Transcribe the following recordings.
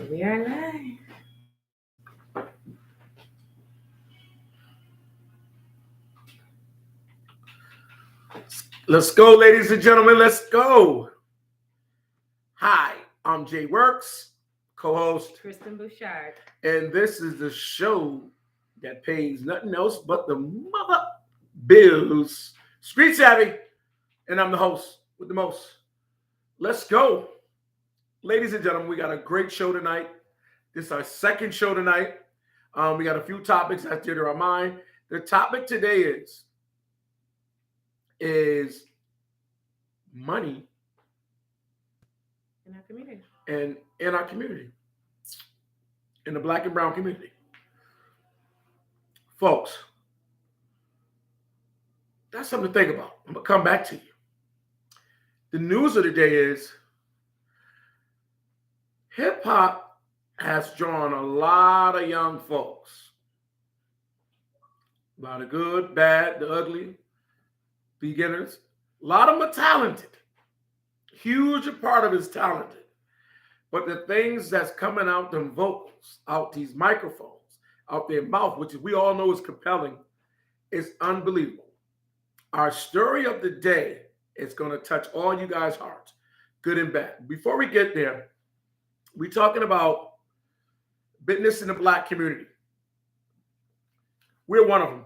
We are live. Let's go, ladies and gentlemen. Let's go. Hi, I'm Jay Works, co-host, Kristen Bouchard. and this is the show that pays nothing else but the mother bills. Street Savvy, and I'm the host with the most. Let's go. Ladies and gentlemen, we got a great show tonight. This is our second show tonight. We got a few topics that did our mind. The topic today is money In our community. and in our community, in the black and brown community. Folks, that's something to think about. I'm going to come back to you. The news of the day is hip hop has drawn a lot of young folks. A lot of good, bad, the ugly, beginners. A lot of them are talented. Huge part of it is talented. But the things that's coming out them vocals, out these microphones, out their mouth, which we all know is compelling, is unbelievable. Our story of the day is going to touch all you guys' hearts, good and bad. Before we get there, we're talking about business in the black community. We're one of them.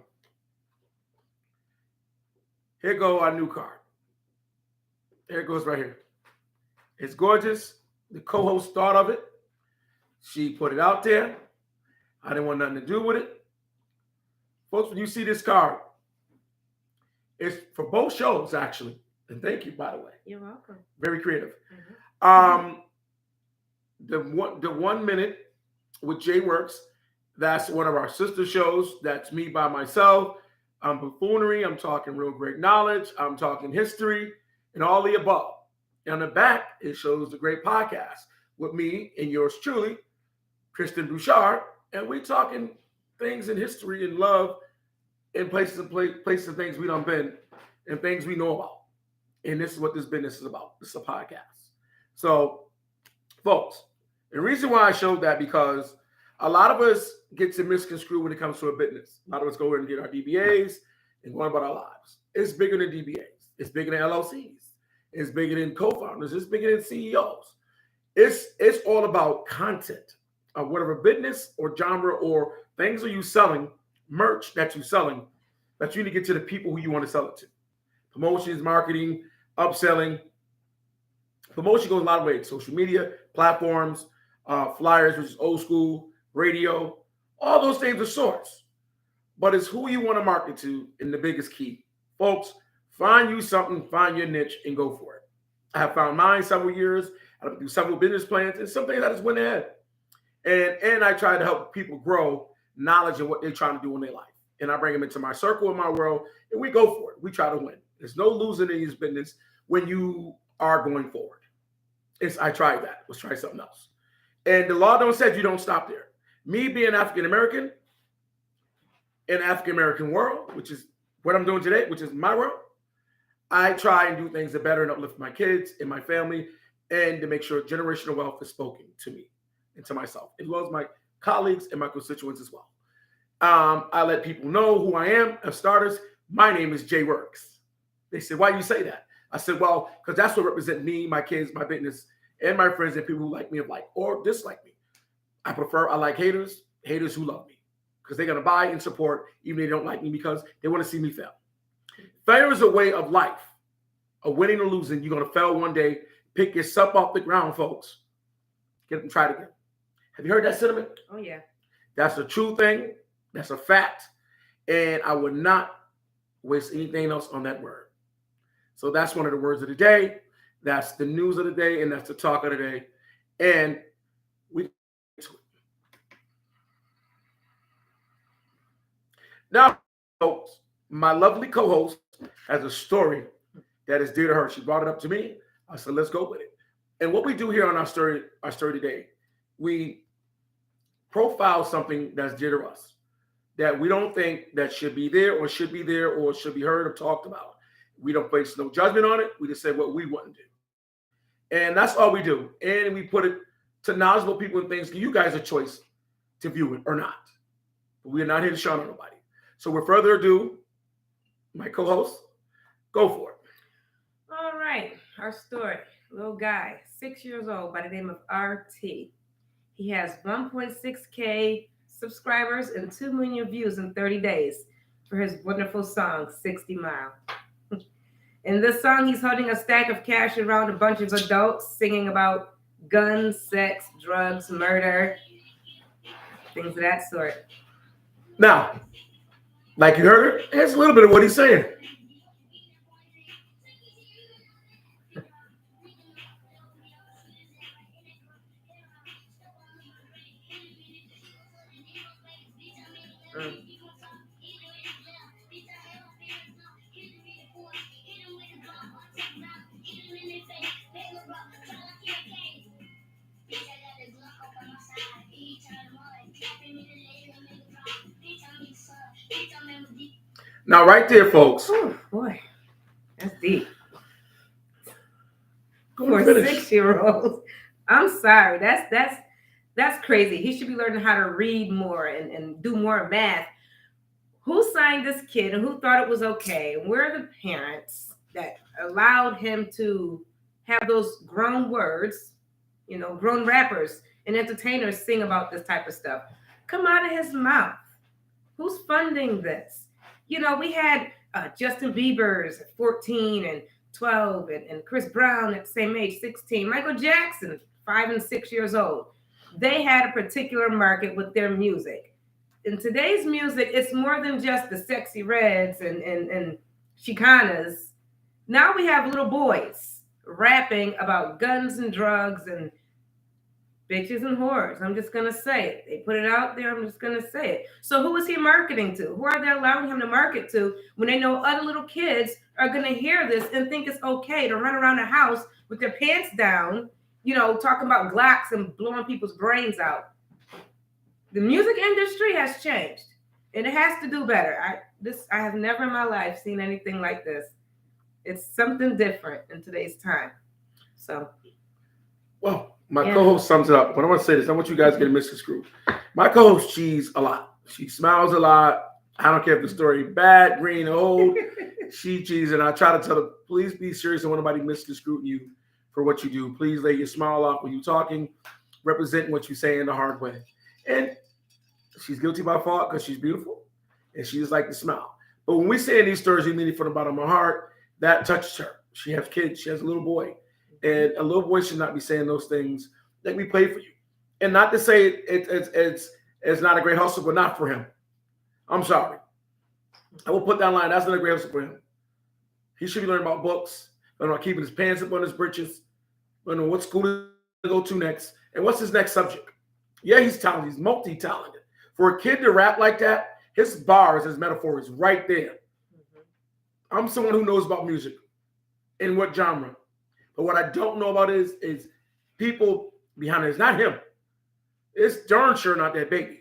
Here go our new card. There it goes right here. It's gorgeous. The co-host thought of it. She put it out there. I didn't want nothing to do with it. Folks, when you see this card, it's for both shows, actually. And thank you, by the way. You're welcome. Very creative. Mm-hmm. The 1 minute with Jay Works, that's one of our sister shows. That's me by myself. I'm buffoonery. I'm talking real great knowledge. I'm talking history and all the above. And on the back, it shows the great podcast with me and yours truly, Kristen Bouchard. And we talking things in history and love in places and things we done been and things we know about. And this is what this business is about. This is a podcast. So, folks, the reason why I showed that because a lot of us get to misconstrue when it comes to a business. A lot of us go in and get our DBAs and go on about our lives. It's bigger than DBAs. It's bigger than LLCs. It's bigger than co-founders. It's bigger than CEOs. It's all about content of whatever business or genre or things are you selling, merch that you're selling, that you need to get to the people who you want to sell it to. Promotions, marketing, upselling. Promotion goes a lot of ways. Social media, platforms, flyers, which is old school, radio, all those things are sorts. But it's who you want to market to in the biggest key. Folks, find you something, find your niche, and go for it. I have found mine several years. I do several business plans, and some things I just went ahead. And I try to help people grow knowledge of what they're trying to do in their life. And I bring them into my circle, in my world, and we go for it. We try to win. There's no losing in this business when you are going forward. I tried that. Let's try something else. And the law don't say you don't stop there. Me being African-American in African-American world, which is what I'm doing today, which is my world, I try and do things that better and uplift my kids and my family and to make sure generational wealth is spoken to me and to myself, as well as my colleagues and my constituents as well. I let people know who I am. As starters, my name is Jay Works. They said, why do you say that? I said, well, because that's what represents me, my kids, my business, and my friends and people who like me of like or dislike me. I like haters who love me because they're going to buy and support even if they don't like me because they want to see me fail. Failure is a way of life, of winning or losing. You're going to fail one day. Pick yourself off the ground, folks. Get up and try it again. Have you heard that sentiment? Oh, yeah. That's a true thing. That's a fact. And I would not waste anything else on that word. So that's one of the words of the day. That's the news of the day. And that's the talk of the day. And we get to it. Now, folks, my lovely co-host has a story that is dear to her. She brought it up to me. I said, let's go with it. And what we do here on our story today, we profile something that's dear to us that we don't think that should be there or should be heard or talked about. We don't place no judgment on it. We just say what we want to do. And that's all we do. And we put it to knowledgeable people and things, give you guys a choice to view it or not. But we are not here to shun on nobody. So with further ado, my co-host, go for it. All right, our story. Little guy, 6 years old, by the name of RT. He has 1.6K subscribers and 2 million views in 30 days for his wonderful song, 60 Mile. In this song, he's holding a stack of cash around a bunch of adults singing about guns, sex, drugs, murder, things of that sort. Now, like you heard, here's a little bit of what he's saying. Now, right there, folks. Oh boy, that's deep. Go For and finish. 6-year-olds, I'm sorry. That's crazy. He should be learning how to read more and do more math. Who signed this kid and who thought it was okay? Where are the parents that allowed him to have those grown words, grown rappers and entertainers sing about this type of stuff? Come out of his mouth. Who's funding this? We had Justin Bieber's at 14 and 12 and Chris Brown at the same age, 16. Michael Jackson, 5 and 6 years old. They had a particular market with their music. In today's music, it's more than just the sexy reds and Chicanas. Now we have little boys rapping about guns and drugs and bitches and whores. I'm just going to say it. They put it out there. I'm just going to say it. So who is he marketing to? Who are they allowing him to market to when they know other little kids are going to hear this and think it's okay to run around the house with their pants down, talking about Glocks and blowing people's brains out? The music industry has changed, and it has to do better. I have never in my life seen anything like this. It's something different in today's time. So, well, my co-host sums it up. But I want to say this. I want you guys to get misconstrued. My co-host cheese a lot. She smiles a lot. I don't care if the story bad, green, old. She cheese, and I try to tell her, please be serious. I don't want nobody misconstruing you for what you do. Please lay your smile off when you're talking, representing what you say in the hard way. And she's guilty by fault because she's beautiful and she just like to smile. But when we say these stories, we mean it from the bottom of my heart. That touches her. She has kids. She has a little boy. And a little boy should not be saying those things that we play for you. And not to say it's not a great hustle, but not for him. I'm sorry. I will put that line. That's not a great hustle for him. He should be learning about books, learning about keeping his pants up on his britches, learning what school to go to next, and what's his next subject. Yeah, he's talented. He's multi-talented. For a kid to rap like that, his bars, his metaphor is right there. I'm someone who knows about music and what genre. But what I don't know about is people behind it. It's not him. It's darn sure not that baby.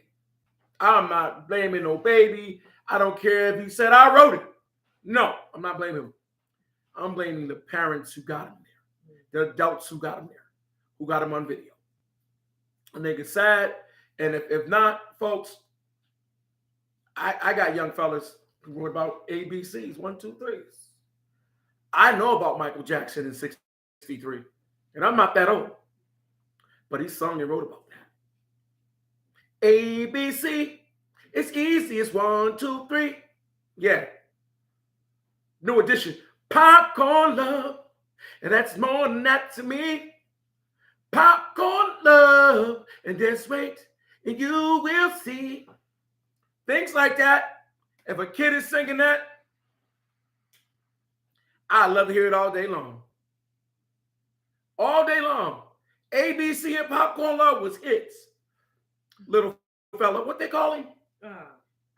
I'm not blaming no baby. I don't care if he said I wrote it. No, I'm not blaming him. I'm blaming the parents who got him there, the adults who got him there, who got him on video. And they get sad. And if not, folks, I got young fellas who wrote about ABCs, 1, 2, 3s. I know about Michael Jackson in 63, and I'm not that old. But he sung and wrote about that. ABC, it's easy, it's 1, 2, 3. Yeah. New edition, popcorn love, and that's more than that to me. Popcorn love, and just wait, and you will see. Things like that. If a kid is singing that, I love to hear it all day long. All day long. ABC and Popcorn Love was hits. Little fella, what they call him?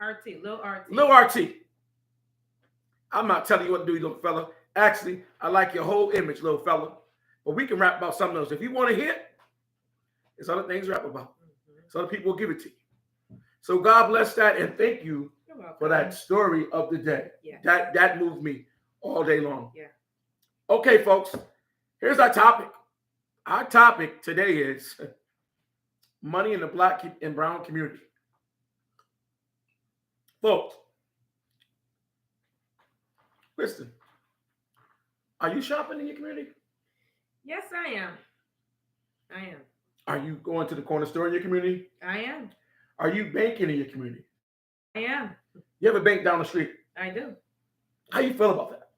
RT, Lil RT. Lil RT. I'm not telling you what to do, little fella. Actually, I like your whole image, little fella. But we can rap about something else. If you want to hit, it's other things to rap about. So other people will give it to you. So God bless that, and thank you for that story of the day. Yeah. That moved me all day long. Yeah. Okay, folks, here's our topic. Our topic today is money in the black and brown community. Folks, listen, are you shopping in your community? Yes, I am. I am. Are you going to the corner store in your community? I am. Are you banking in your community? I am. You have a bank down the street. I do. How you feel about that?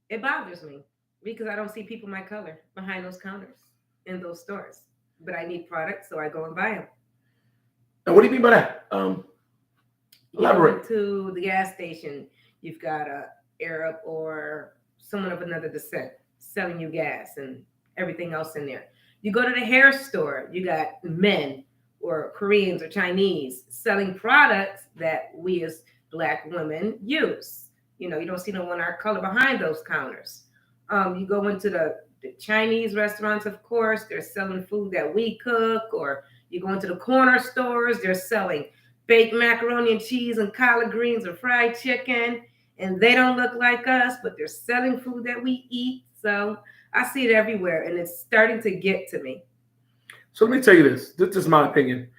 It bothers me because I don't see people my color behind those counters in those stores. But I need products, so I go and buy them. Now, what do you mean by that? Elaborate. To the gas station, you've got a Arab or someone of another descent selling you gas and everything else in there. You go to the hair store, you got men or Koreans or Chinese selling products that we as Black women use. You know, you don't see no one our color behind those counters. You go into the Chinese restaurants, of course, they're selling food that we cook, or you go into the corner stores, they're selling baked macaroni and cheese and collard greens or fried chicken, and they don't look like us, but they're selling food that we eat. So I see it everywhere, and it's starting to get to me. So let me tell you this. This is my opinion.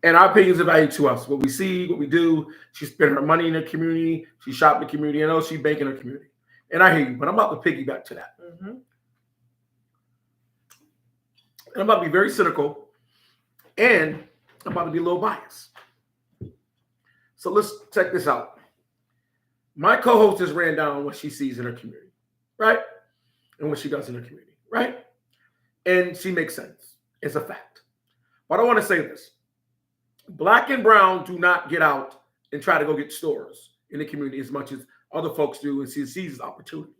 And our opinions are valued to us. What we see, what we do. She spent her money in the community. She shopped in the community. I know she banking in the community. And I hear you, but I'm about to piggyback to that. Mm-hmm. And I'm about to be very cynical. And I'm about to be a little biased. So let's check this out. My co-host just ran down what she sees in her community, right? And what she does in her community, right? And she makes sense. It's a fact. But I want to say this. Black and brown do not get out and try to go get stores in the community as much as other folks do and seize opportunity.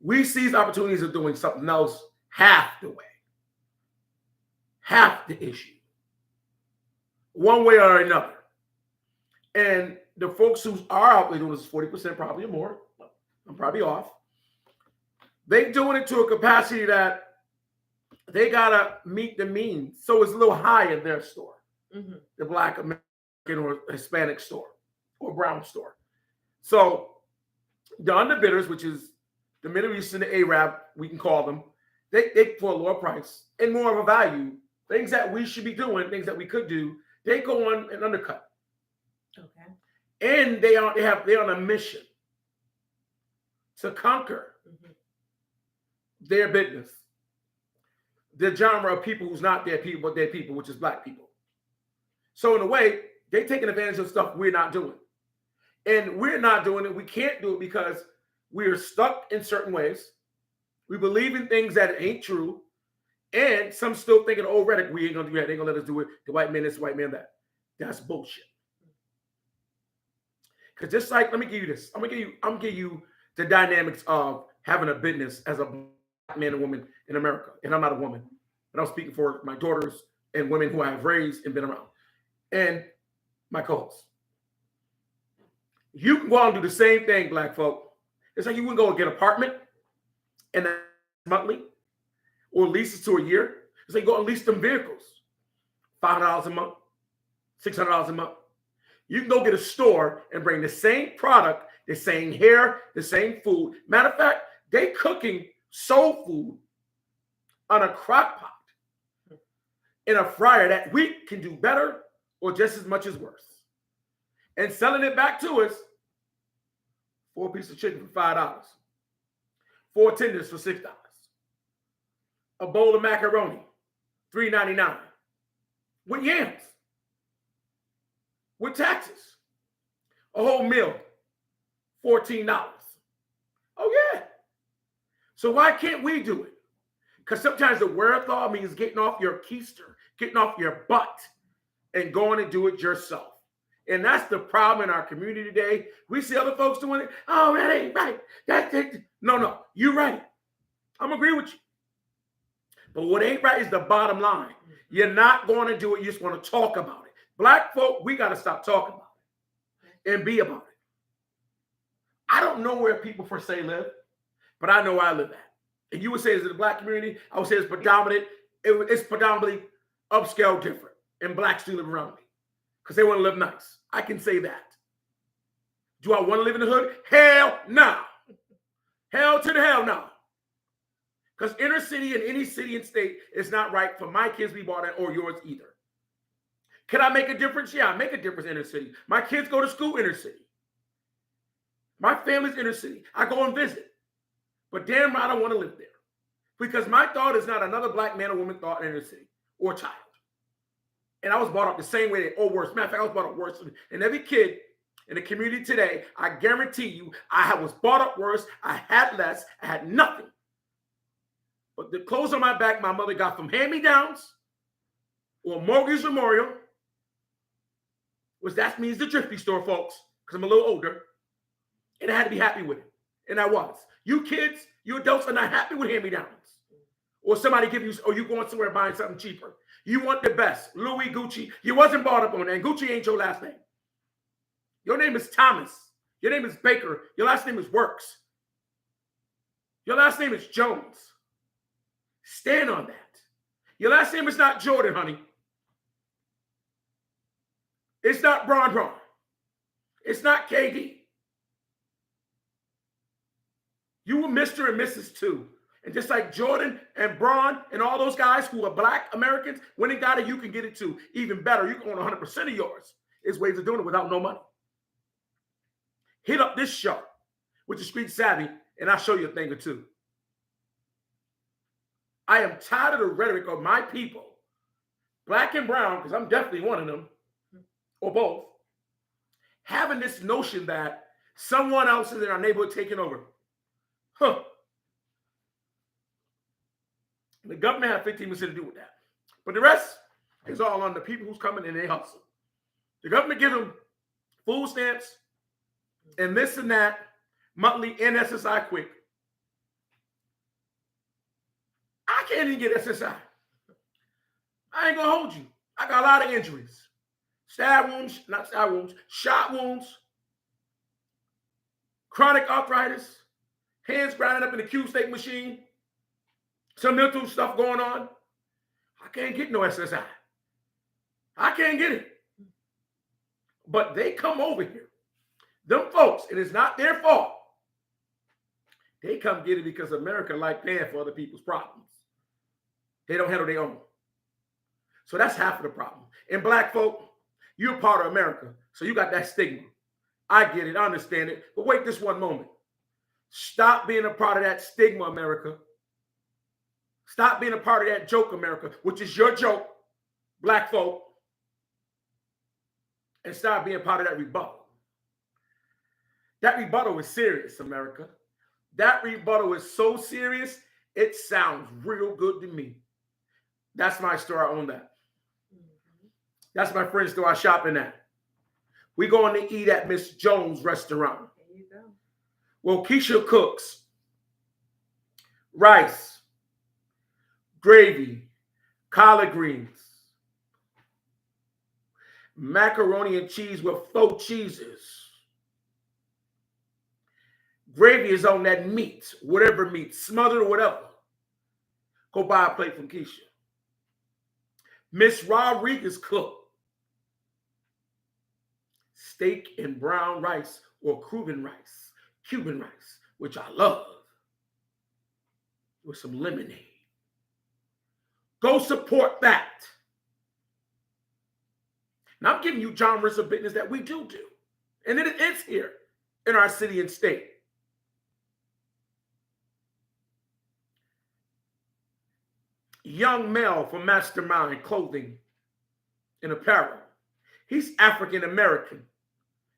We seize opportunities of doing something else half the way, half the issue, one way or another. And the folks who are out there doing this 40% probably or more, I'm probably off. They doing it to a capacity that they gotta meet the means. So it's a little high in their store, the Black American or Hispanic store or brown store. So the underbidders, which is the Middle East and the Arab, we can call them, they for a lower price and more of a value, things that we should be doing, things that we could do, they go on and undercut. Okay. And they're on a mission to conquer their business, the genre of people who's not their people, but their people, which is Black people. So in a way, they're taking advantage of stuff we're not doing. And we're not doing it. We can't do it because we're stuck in certain ways. We believe in things that ain't true. And some still thinking, oh, Reddick, we ain't gonna do that. They ain't gonna let us do it. The white man this, the white man that. That's bullshit. Because just like, let me give you this. I'm gonna give you the dynamics of having a business as a Black man and woman in America. And I'm not a woman, but I'm speaking for my daughters and women who I have raised and been around. And my co-hosts. You can go out and do the same thing, Black folk. It's like you wouldn't go and get an apartment and that's monthly or leases to a year. It's like go and lease them vehicles. $5 a month, $600 a month. You can go get a store and bring the same product, the same hair, the same food. Matter of fact, they cooking soul food on a crock pot in a fryer that we can do better or just as much as worse. And selling it back to us, 4 pieces of chicken for $5, 4 tenders for $6, a bowl of macaroni, $3.99, with yams, with taxes, a whole meal, $14. Oh yeah. So why can't we do it? Because sometimes the wherewithal means getting off your keister, getting off your butt, and going and do it yourself. And that's the problem in our community today. We see other folks doing it. Oh, that ain't right. That's it. No, you're right. I'm agree with you. But what ain't right is the bottom line. You're not going to do it. You just want to talk about it. Black folk, we got to stop talking about it and be about it. I don't know where people per se live, but I know where I live at. And you would say it's in the Black community. I would say it's predominant. It's predominantly upscale different. And Blacks do live around me. Because they want to live nice. I can say that. Do I want to live in the hood? Hell no. Hell to the hell no. Because inner city and any city and state is not right for my kids to be bought in or yours either. Can I make a difference? Yeah, I make a difference in inner city. My kids go to school inner city. My family's inner city. I go and visit. But damn right I don't want to live there. Because my thought is not another black man or woman thought in inner city or child. And I was brought up the same way, or worse. Matter of fact, I was brought up worse. And every kid in the community today, I guarantee you, I was brought up worse. I had less. I had nothing. But the clothes on my back, my mother got from hand-me-downs or Mortgage Memorial, which that means the thrifty store, folks, because I'm a little older. And I had to be happy with it. And I was. You kids, you adults are not happy with hand-me-downs. Or somebody give you, or you going somewhere buying something cheaper. You want the best. Louis, Gucci. You wasn't bought up on that. And Gucci ain't your last name. Your name is Thomas. Your name is Baker. Your last name is Works. Your last name is Jones. Stand on that. Your last name is not Jordan, honey. It's not Bron. It's not KD. You were Mr. and Mrs. too. And just like Jordan and Bron and all those guys who are black Americans, when they got it, you can get it too. Even better, you can own 100% of yours. There's ways of doing it without no money. Hit up this show with the Street Savvy, and I'll show you a thing or two. I am tired of the rhetoric of my people, black and brown, because I'm definitely one of them, or both, having this notion that someone else is in our neighborhood taking over. Huh. The government has 15% to do with that. But the rest is all on the people who's coming and they hustle. The government gives them food stamps and this and that, monthly and SSI quick. I can't even get SSI. I ain't gonna hold you. I got a lot of injuries. Shot wounds, chronic arthritis, hands grinding up in the cube steak machine, some mental stuff going on. I can't get no SSI. I can't get it. But they come over here. Them folks, and it's not their fault. They come get it because America like paying for other people's problems. They don't handle their own. So that's half of the problem. And black folk, you're part of America. So you got that stigma. I get it. I understand it. But wait this one moment. Stop being a part of that stigma, America. Stop being a part of that joke, America, which is your joke, black folk. And stop being part of that rebuttal. That rebuttal is serious, America. That rebuttal is so serious, it sounds real good to me. That's my store. I own that. That's my friend's store I shopping at. We going to eat at Miss Jones' restaurant. There you go. Well, Keisha cooks rice, gravy, collard greens, macaroni and cheese with faux cheeses. Gravy is on that meat, whatever meat, smothered or whatever. Go buy a plate from Keisha. Miss Rodriguez cooked steak and brown rice or Cuban rice, which I love, with some lemonade. Go support that. Now I'm giving you genres of business that we do. And it is here in our city and state. Young male from Mastermind Clothing and Apparel. He's African American.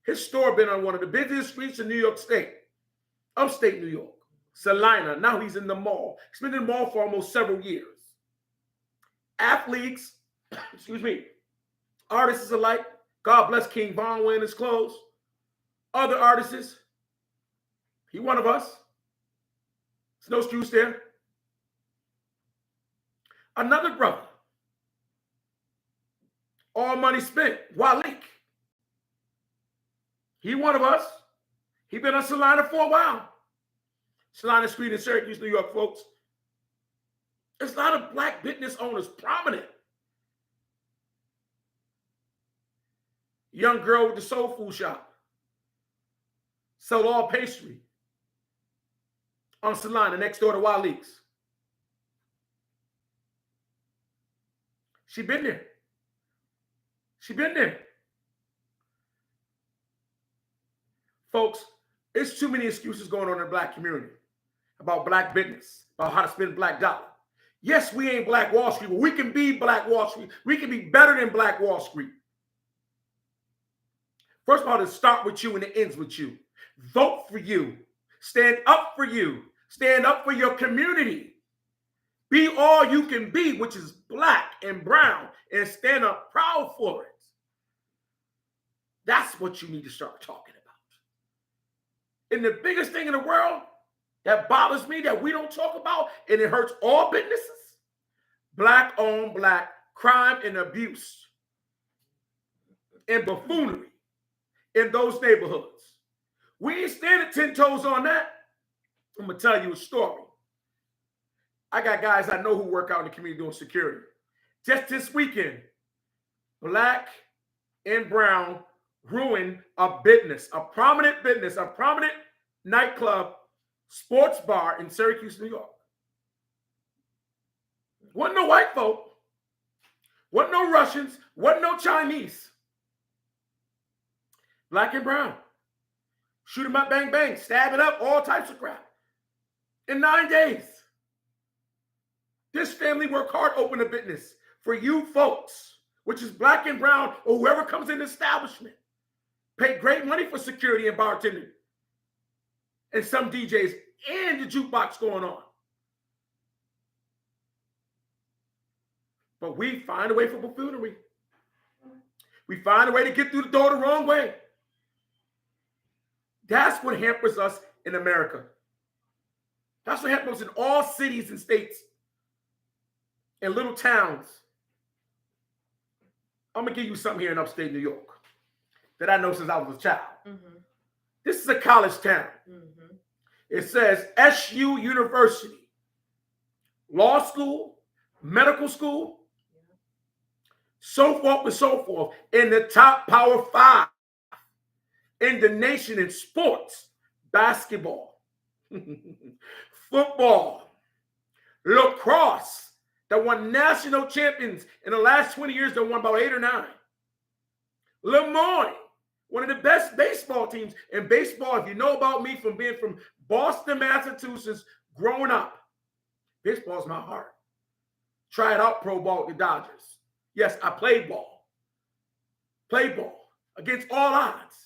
His store been on one of the busiest streets in New York State, upstate New York, Salina. Now he's in the mall. He's been in the mall for almost several years. Athletes, artists alike. God bless King Von wearing his clothes. Other artists. He one of us. There's no excuse there. Another brother. All money spent. Walik. He one of us. He been on Salina for a while. Salina Street in Syracuse, New York, folks. There's a lot of black business owners prominent. Young girl with the soul food shop. Sell all pastry. On Salina, next door to Walik's. She been there. She been there. Folks, it's too many excuses going on in the black community about black business, about how to spend black dollar. Yes, we ain't Black Wall Street, but we can be Black Wall Street. We can be better than Black Wall Street. First of all, it starts with you and it ends with you. Vote for you. Stand up for you. Stand up for your community. Be all you can be, which is black and brown, and stand up proud for it. That's what you need to start talking about. And the biggest thing in the world that bothers me that we don't talk about, and it hurts all businesses, black-owned black crime and abuse and buffoonery in those neighborhoods. We ain't standing 10 toes on that. I'm going to tell you a story. I got guys I know who work out in the community doing security. Just this weekend, black and brown ruined a business, a prominent business, a prominent nightclub, sports bar in Syracuse, New York. Wasn't no white folk, wasn't no Russians, wasn't no Chinese. Black and brown. Shoot them up, bang, bang, stab it up, all types of crap. In 9 days. This family worked hard to open a business for you folks, which is black and brown or whoever comes in the establishment. Pay great money for security and bartending. And some DJs and the jukebox going on. But we find a way for buffoonery. We find a way to get through the door the wrong way. That's what hampers us in America. That's what happens in all cities and states and little towns. I'm going to give you something here in upstate New York that I know since I was a child. Mm-hmm. This is a college town. Mm-hmm. It says SU University, law school, medical school, so forth and so forth, in the top Power 5 in the nation in sports, basketball, football, lacrosse, that won national champions in the last 20 years, that won about 8 or 9. Lemoyne, one of the best baseball teams. And baseball, if you know about me from being from Boston, Massachusetts, growing up, baseball is my heart. Tried out pro ball with the Dodgers. Yes, I played ball. Played ball against all odds.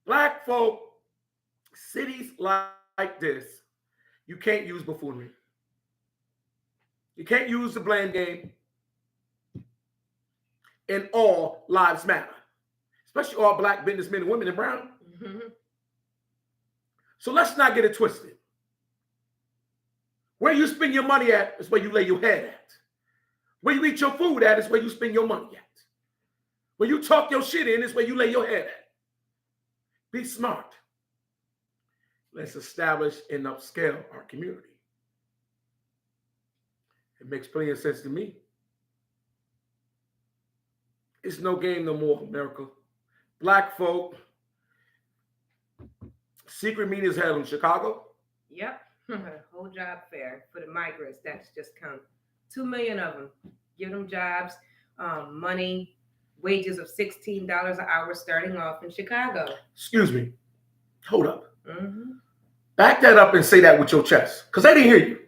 Black folk, cities like this, you can't use buffoonery. You can't use the blame game. And all lives matter, especially all black businessmen and women and brown. Mm-hmm. So let's not get it twisted. Where you spend your money at is where you lay your head at. Where you eat your food at is where you spend your money at. Where you talk your shit in is where you lay your head at. Be smart. Let's establish and upscale our community. It makes plenty of sense to me. It's no game no more, America. Black folk, secret meetings held in Chicago. Yep. Whole job fair for the migrants. That's just come. 2 million of them. Give them jobs, money, wages of $16 an hour starting off in Chicago. Excuse me. Hold up. Mm-hmm. Back that up and say that with your chest, because they didn't hear you.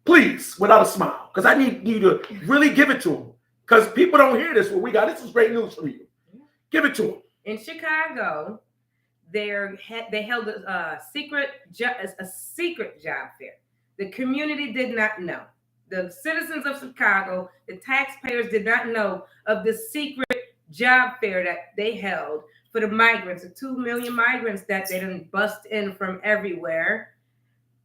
Please, without a smile, because I need you to really give it to them. Because people don't hear this. What we got, this is great news from you. Give it to them. In Chicago, they held a secret job fair. The community did not know. The citizens of Chicago, the taxpayers did not know of this secret job fair that they held for the migrants, the 2 million migrants that they done bust in from everywhere,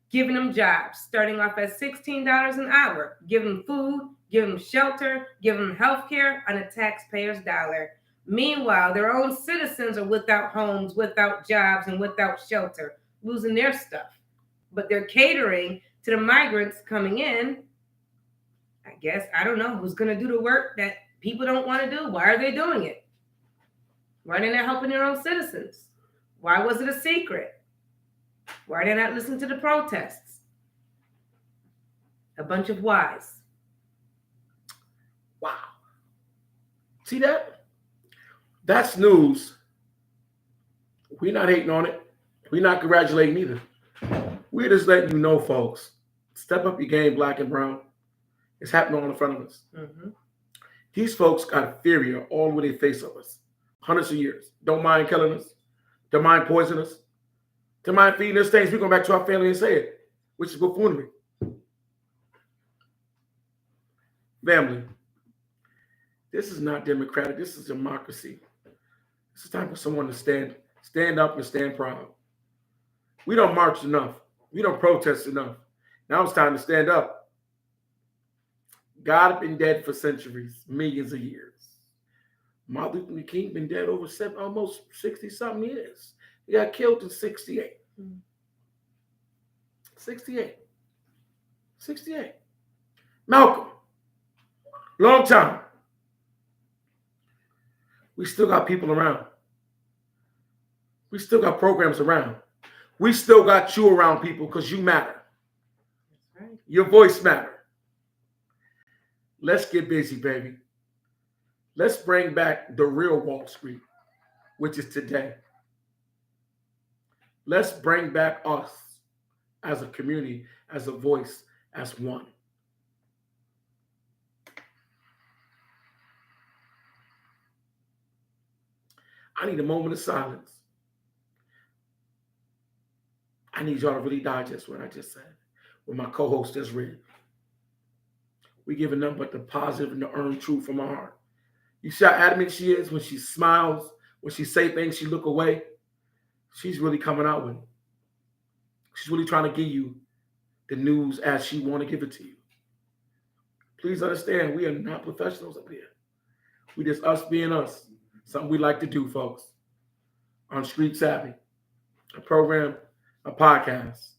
giving them jobs, starting off at $16 an hour, giving them food, giving them shelter, giving them health care on a taxpayer's dollar. Meanwhile, their own citizens are without homes, without jobs, and without shelter, losing their stuff. But they're catering to the migrants coming in. I guess, I don't know who's going to do the work that people don't want to do. Why are they doing it? Why are they not helping their own citizens? Why was it a secret? Why are they not listening to the protests? A bunch of whys. Wow. See that? That's news. We're not hating on it. We're not congratulating either. We're just letting you know, folks. Step up your game, black and brown. It's happening all in front of us. Mm-hmm. These folks got fear all over their face of us. Hundreds of years. Don't mind killing us. Don't mind poisoning us. Don't mind feeding us things. We go back to our family and say it, which is buffoonery. Family, this is not democratic. This is democracy. This is time for someone to stand up and stand proud. We don't march enough. We don't protest enough. Now it's time to stand up. God has been dead for centuries, millions of years. Martin Luther King been dead over almost 60-something years. He got killed in 68. 68. 68. Malcolm, long time. We still got people around. We still got programs around. We still got you around, people, because you matter. That's right. Your voice matters. Let's get busy, baby. Let's bring back the real Wall Street, which is today. Let's bring back us as a community, as a voice, as one. I need a moment of silence. I need y'all to really digest what I just said, what my co-host just read. We giving nothing but the positive and the earned truth from our heart. You see how adamant she is when she smiles, when she say things, she look away. She's really coming out with it. She's really trying to give you the news as she want to give it to you. Please understand, we are not professionals up here. We just us being us. Something we like to do, folks. On Street Savvy, a program, a podcast.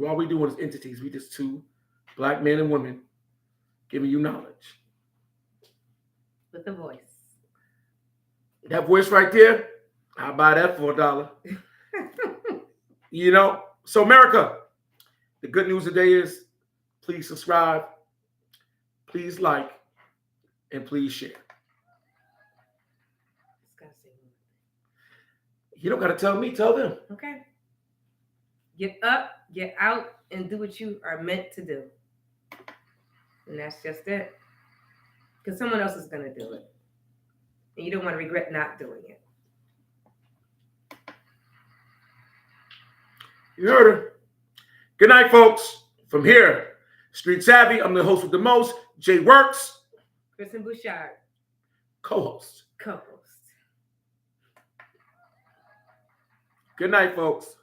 All we doing is entities. We just two black men and women giving you knowledge. With a voice. That voice right there, I'll buy that for $1. You know? So America, the good news today is please subscribe, please like, and please share. You don't got to tell me, tell them. Okay. Get up, get out, and do what you are meant to do. And that's just it. Because someone else is going to do it. And you don't want to regret not doing it. You heard her. Good night, folks. From here, Street Savvy, I'm the host with the most, Jay Works. Kristen Bouchard. Co-host. Co-host. Good night, folks.